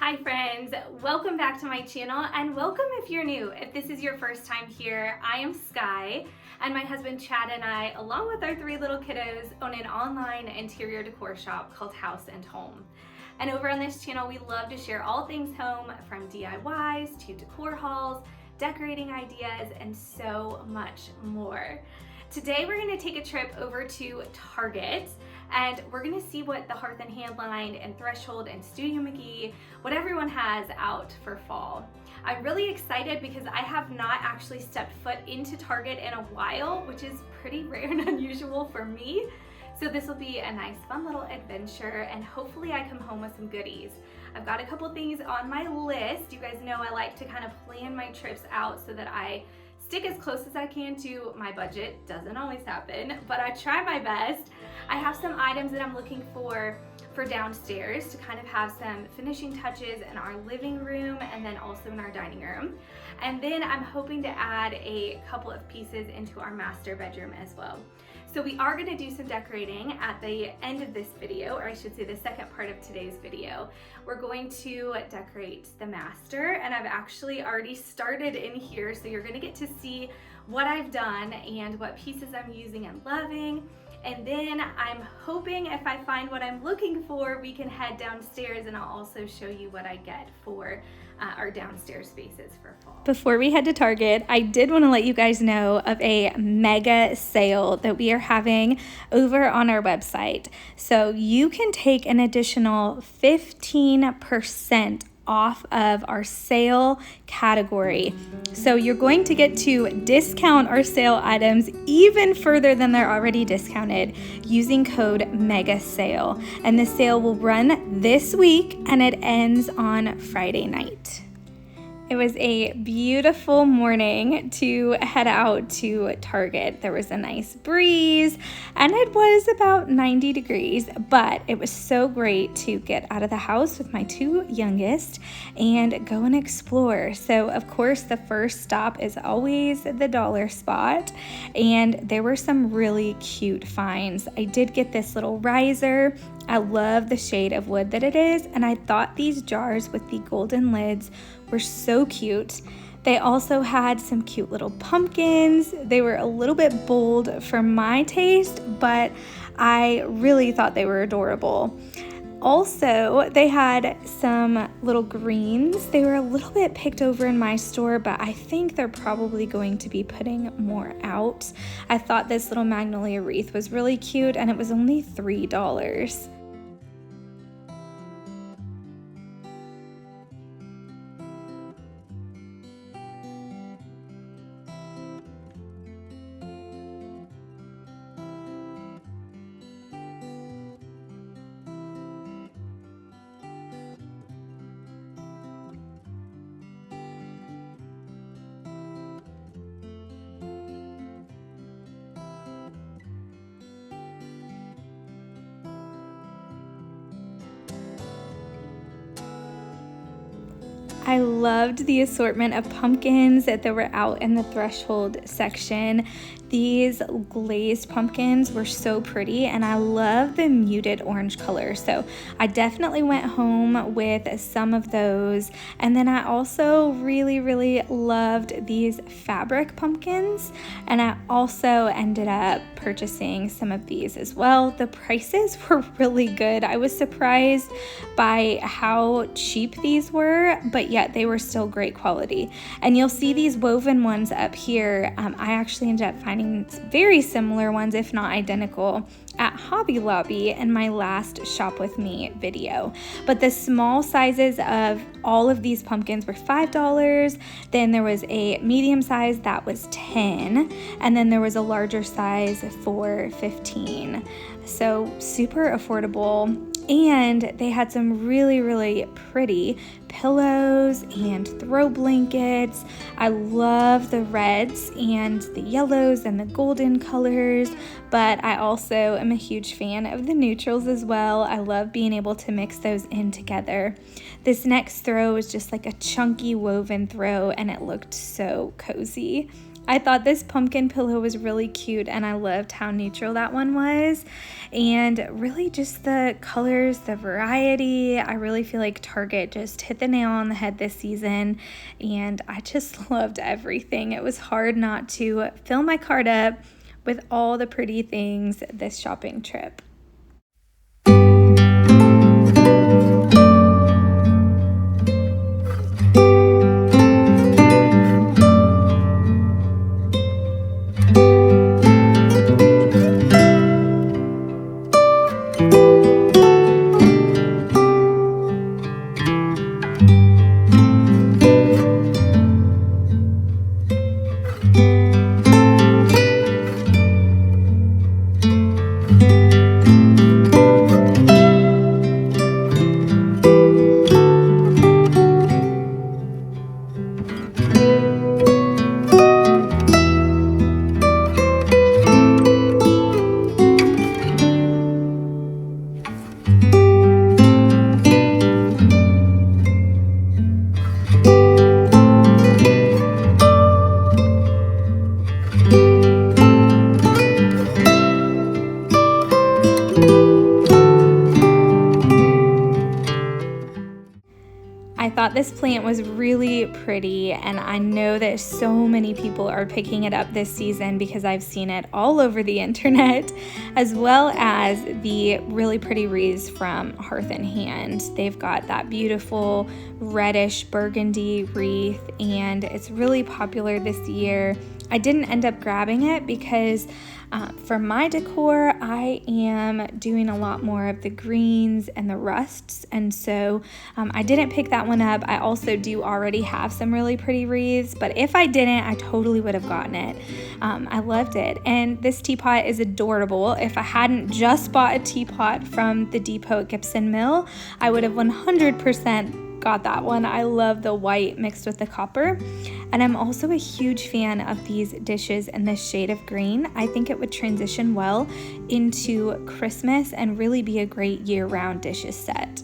Hi friends, welcome back to my channel and welcome if you're new. If this is your first time here, I am Sky and my husband Chad and I, along with our 3 little kiddos, own an online interior decor shop called Houseandholm. And over on this channel, we love to share all things home, from DIYs to decor hauls, decorating ideas, and so much more. Today we're going to take a trip over to Target and we're going to see what the Hearth and Hand line and Threshold and Studio McGee, what everyone has out for fall. I'm really excited because I have not actually stepped foot into Target in a while, which is pretty rare and unusual for me. So this will be a nice fun little adventure and hopefully I come home with some goodies. I've got a couple things on my list. You guys know I like to kind of plan my trips out so that I stick as close as I can to my budget. Doesn't always happen, but I try my best. I have some items that I'm looking for downstairs to kind of have some finishing touches in our living room and then also in our dining room. And then I'm hoping to add a couple of pieces into our master bedroom as well. So we are going to do some decorating at the end of this video, or I should say the second part of today's video. We're going to decorate the master, and I've actually already started in here, so you're going to get to see what I've done and what pieces I'm using and loving. And then I'm hoping if I find what I'm looking for, we can head downstairs and I'll also show you what I get for our downstairs spaces for fall. Before we head to Target, I did want to let you guys know of a mega sale that we are having over on our website. So you can take an additional 15% off of our sale category. So you're going to get to discount our sale items even further than they're already discounted using code MEGASALE. And the sale will run this week and it ends on Friday night. It was a beautiful morning to head out to Target. There was a nice breeze and it was about 90 degrees, but it was so great to get out of the house with my 2 youngest and go and explore. So of course the first stop is always the dollar spot, and there were some really cute finds. I did get this little riser. I love the shade of wood that it is, and I thought these jars with the golden lids were so cute. They also had some cute little pumpkins. They were a little bit bold for my taste, but I really thought they were adorable. Also, they had some little greens. They were a little bit picked over in my store, but I think they're probably going to be putting more out. I thought this little magnolia wreath was really cute, and it was only $3. I loved the assortment of pumpkins that were out in the Threshold section. These glazed pumpkins were so pretty, and I love the muted orange color. So I definitely went home with some of those. And then I also really loved these fabric pumpkins. And I also ended up purchasing some of these as well. The prices were really good. I was surprised by how cheap these were, but yet they were still great quality. And you'll see these woven ones up here. I actually ended up finding very similar ones, if not identical, at Hobby Lobby in my last Shop With Me video. But the small sizes of all of these pumpkins were $5. Then there was a medium size that was $10, and then there was a larger size for $15. So super affordable. And they had some really pretty pillows and throw blankets. I love the reds and the yellows and the golden colors, but I also am a huge fan of the neutrals as well. I love being able to mix those in together. This next throw was just like a chunky woven throw, and it looked so cozy. I thought this pumpkin pillow was really cute, and I loved how neutral that one was, and really just the colors, the variety. I really feel like Target just hit the nail on the head this season, and I just loved everything. It was hard not to fill my cart up with all the pretty things this shopping trip. I thought this plant was really pretty, and I know that so many people are picking it up this season because I've seen it all over the internet, as well as the really pretty wreaths from Hearth and Hand. They've got that beautiful reddish burgundy wreath, and it's really popular this year. I didn't end up grabbing it because for my decor, I am doing a lot more of the greens and the rusts, and so I didn't pick that one up. I also do already have some really pretty wreaths, but if I didn't, I totally would have gotten it. I loved it, and this teapot is adorable. If I hadn't just bought a teapot from the depot at Gibson Mill, I would have 100% got that one. I love the white mixed with the copper, and I'm also a huge fan of these dishes in this shade of green. I think it would transition well into Christmas and really be a great year-round dishes set.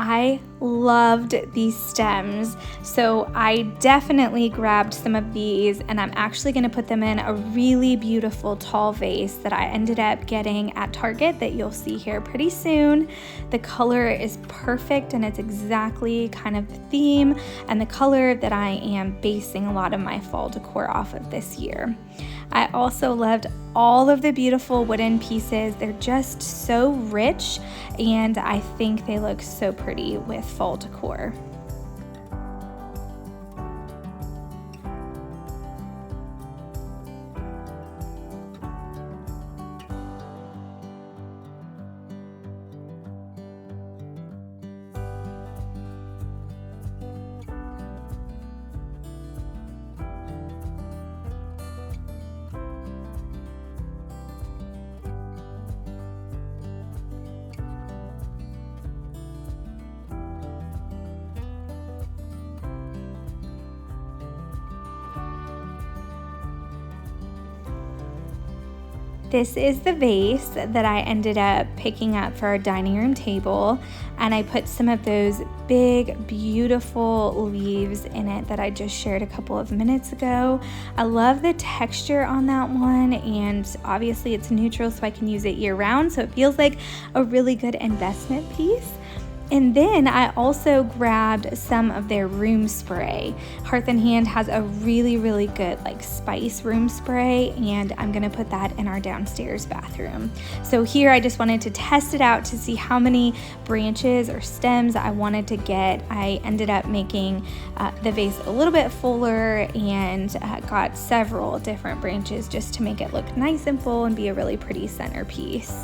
I loved these stems, so I definitely grabbed some of these, and I'm actually going to put them in a really beautiful tall vase that I ended up getting at Target that you'll see here pretty soon. The color is perfect, and it's exactly kind of the theme and the color that I am basing a lot of my fall decor off of this year. I also loved all of the beautiful wooden pieces. They're just so rich, and I think they look so pretty with fall decor. This is the vase that I ended up picking up for our dining room table, and I put some of those big, beautiful leaves in it that I just shared a couple of minutes ago. I love the texture on that one, and obviously it's neutral so I can use it year round, so it feels like a really good investment piece. And then I also grabbed some of their room spray. Hearth and Hand has a really, really good like spice room spray, and I'm gonna put that in our downstairs bathroom. So here I just wanted to test it out to see how many branches or stems I wanted to get. I ended up making the vase a little bit fuller and got several different branches just to make it look nice and full and be a really pretty centerpiece.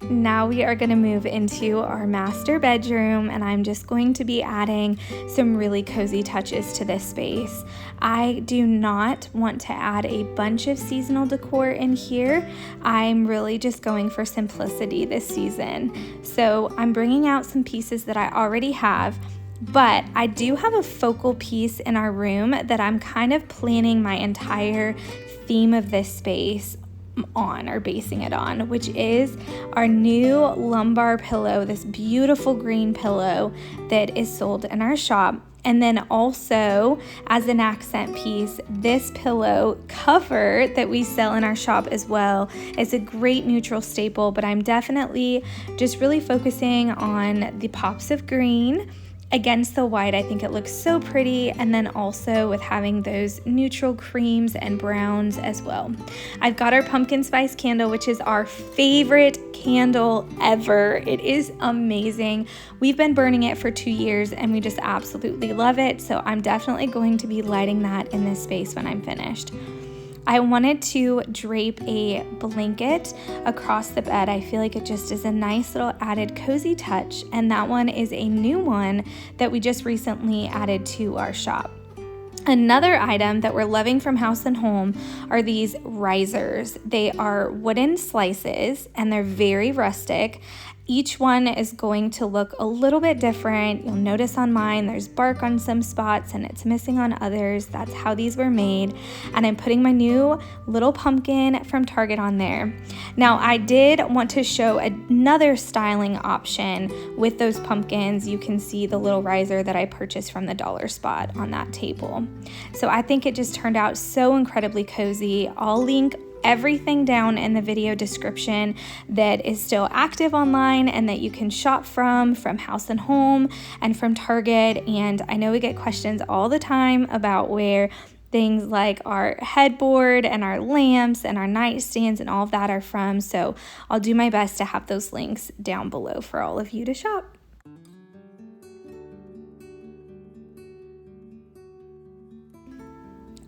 Now we are going to move into our master bedroom, and I'm just going to be adding some really cozy touches to this space. I do not want to add a bunch of seasonal decor in here. I'm really just going for simplicity this season. So I'm bringing out some pieces that I already have, but I do have a focal piece in our room that I'm kind of planning my entire theme of this space on, or basing it on, which is our new lumbar pillow, this beautiful green pillow that is sold in our shop. And then also as an accent piece, this pillow cover that we sell in our shop as well is a great neutral staple, but I'm definitely just really focusing on the pops of green against the white. I think it looks so pretty, and then also with having those neutral creams and browns as well. I've got our pumpkin spice candle, which is our favorite candle ever. It is amazing. We've been burning it for 2 years and we just absolutely love it. So I'm definitely going to be lighting that in this space when I'm finished. I wanted to drape a blanket across the bed. I feel like it just is a nice little added cozy touch, and that one is a new one that we just recently added to our shop. Another item that we're loving from Houseandholm are these risers. They are wooden slices and they're very rustic. Each one is going to look a little bit different. You'll notice on mine there's bark on some spots and it's missing on others. That's how these were made. And I'm putting my new little pumpkin from Target on there. Now I did want to show another styling option with those pumpkins. You can see the little riser that I purchased from the dollar spot on that table. So I think it just turned out so incredibly cozy. I'll link everything down in the video description that is still active online and that you can shop from Houseandholm and from Target. And I know we get questions all the time about where things like our headboard and our lamps and our nightstands and all of that are from. So I'll do my best to have those links down below for all of you to shop.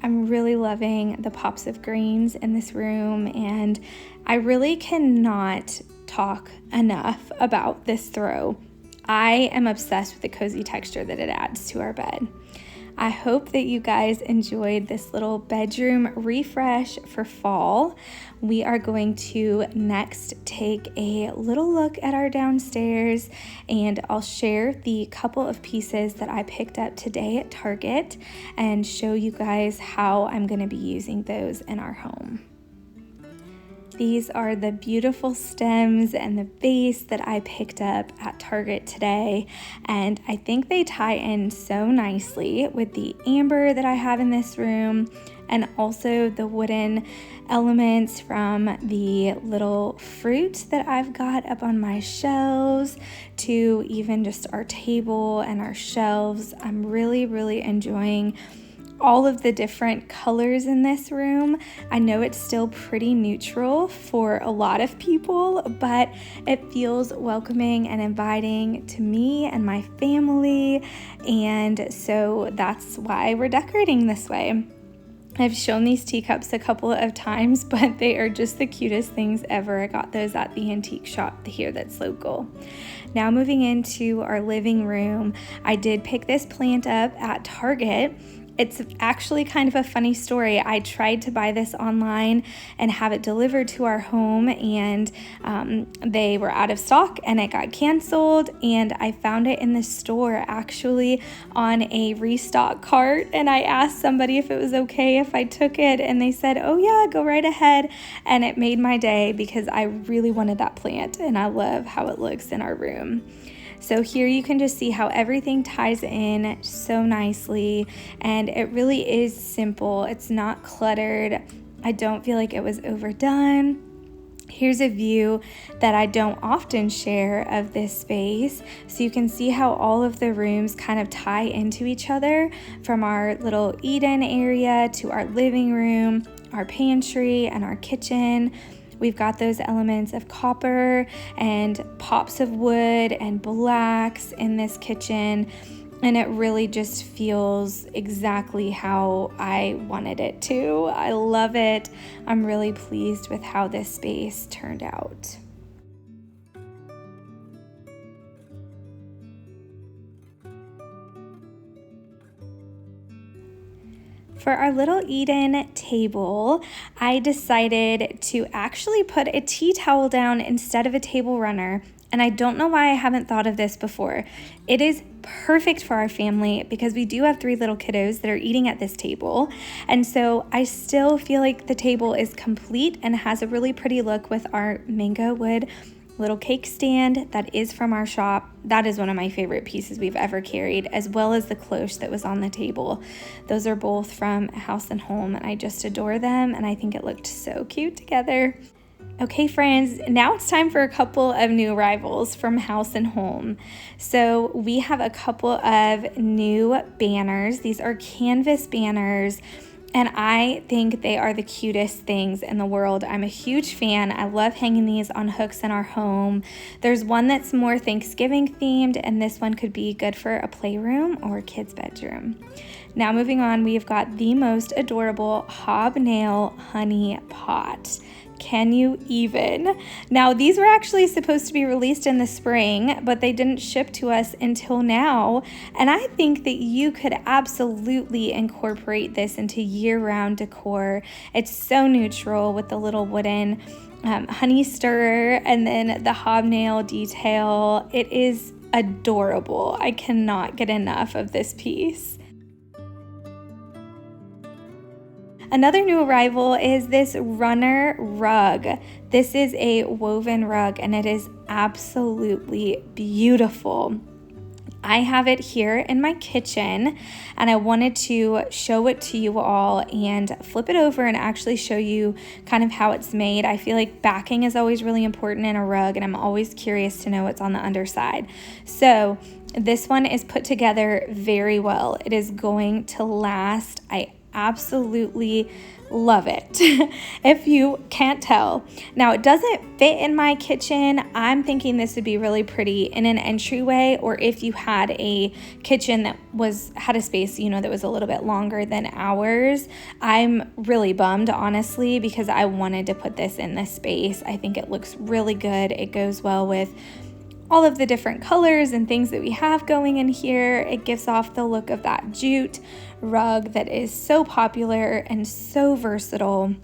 I'm really loving the pops of greens in this room, and I really cannot talk enough about this throw. I am obsessed with the cozy texture that it adds to our bed. I hope that you guys enjoyed this little bedroom refresh for fall. We are going to next take a little look at our downstairs, and I'll share the couple of pieces that I picked up today at Target and show you guys how I'm going to be using those in our home. These are the beautiful stems and the vase that I picked up at Target today, and I think they tie in so nicely with the amber that I have in this room, and also the wooden elements from the little fruit that I've got up on my shelves, to even just our table and our shelves. I'm really enjoying all of the different colors in this room. I know it's still pretty neutral for a lot of people, but it feels welcoming and inviting to me and my family, and so that's why we're decorating this way. I've shown these teacups a couple of times, but they are just the cutest things ever. I got those at the antique shop here that's local. Now moving into our living room, I did pick this plant up at Target. It's actually kind of a funny story. I tried to buy this online and have it delivered to our home, and they were out of stock and it got canceled, and I found it in the store actually on a restock cart, and I asked somebody if it was okay if I took it, and they said, oh yeah, go right ahead, and it made my day because I really wanted that plant and I love how it looks in our room. So here you can just see how everything ties in so nicely, and it really is simple. It's not cluttered. I don't feel like it was overdone. Here's a view that I don't often share of this space, so you can see how all of the rooms kind of tie into each other, from our little Eden area to our living room, our pantry, and our kitchen. We've got those elements of copper and pops of wood and blacks in this kitchen, and it really just feels exactly how I wanted it to. I love it. I'm really pleased with how this space turned out. For our little Eden table, I decided to actually put a tea towel down instead of a table runner. And I don't know why I haven't thought of this before. It is perfect for our family because we do have 3 little kiddos that are eating at this table. And so I still feel like the table is complete and has a really pretty look with our mango wood little cake stand that is from our shop. That is one of my favorite pieces we've ever carried, as well as the cloche that was on the table. Those are both from Houseandholm, and I just adore them, and I think it looked so cute together. Okay, friends, now it's time for a couple of new arrivals from Houseandholm. So we have a couple of new banners. These are canvas banners, and I think they are the cutest things in the world. I'm a huge fan. I love hanging these on hooks in our home. There's one that's more Thanksgiving themed, and this one could be good for a playroom or a kid's bedroom. Now moving on, we've got the most adorable Hobnail Honey Pot. Can you even? Now, these were actually supposed to be released in the spring, but they didn't ship to us until now. And I think that you could absolutely incorporate this into year-round decor. It's so neutral with the little wooden honey stirrer and then the hobnail detail. It is adorable. I cannot get enough of this piece. Another new arrival is this runner rug. This is a woven rug, and it is absolutely beautiful. I have it here in my kitchen, and I wanted to show it to you all and flip it over and actually show you kind of how it's made. I feel like backing is always really important in a rug, and I'm always curious to know what's on the underside. So this one is put together very well. It is going to last. I absolutely love it if you can't tell. Now, it doesn't fit in my kitchen. I'm thinking this would be really pretty in an entryway, or if you had a kitchen that had a space, that was a little bit longer than ours. I'm really bummed, honestly, because I wanted to put this in this space. I think it looks really good. It goes well with all of the different colors and things that we have going in here. It gives off the look of that jute rug that is so popular and so versatile.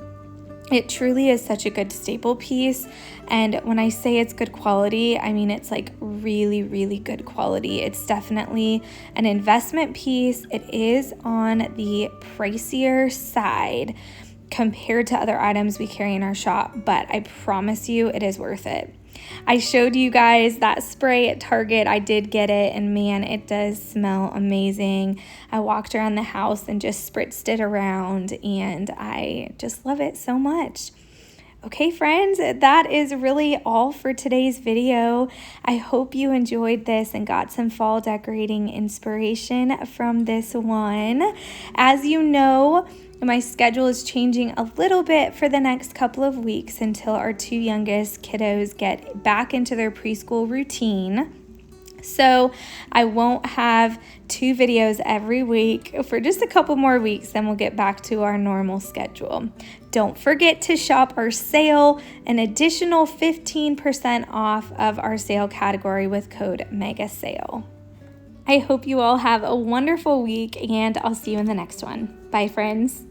It truly is such a good staple piece, and when I say it's good quality, I mean it's like really, really good quality. It's definitely an investment piece. It is on the pricier side compared to other items we carry in our shop, but I promise you it is worth it. I showed you guys that spray at Target. I did get it, and man, it does smell amazing. I walked around the house and just spritzed it around, and I just love it so much. Okay, friends, that is really all for today's video. I hope you enjoyed this and got some fall decorating inspiration from this one. As you know, my schedule is changing a little bit for the next couple of weeks until our 2 youngest kiddos get back into their preschool routine. So I won't have 2 videos every week for just a couple more weeks, then we'll get back to our normal schedule. Don't forget to shop our sale, an additional 15% off of our sale category with code MEGASALE. I hope you all have a wonderful week, and I'll see you in the next one. Bye, friends.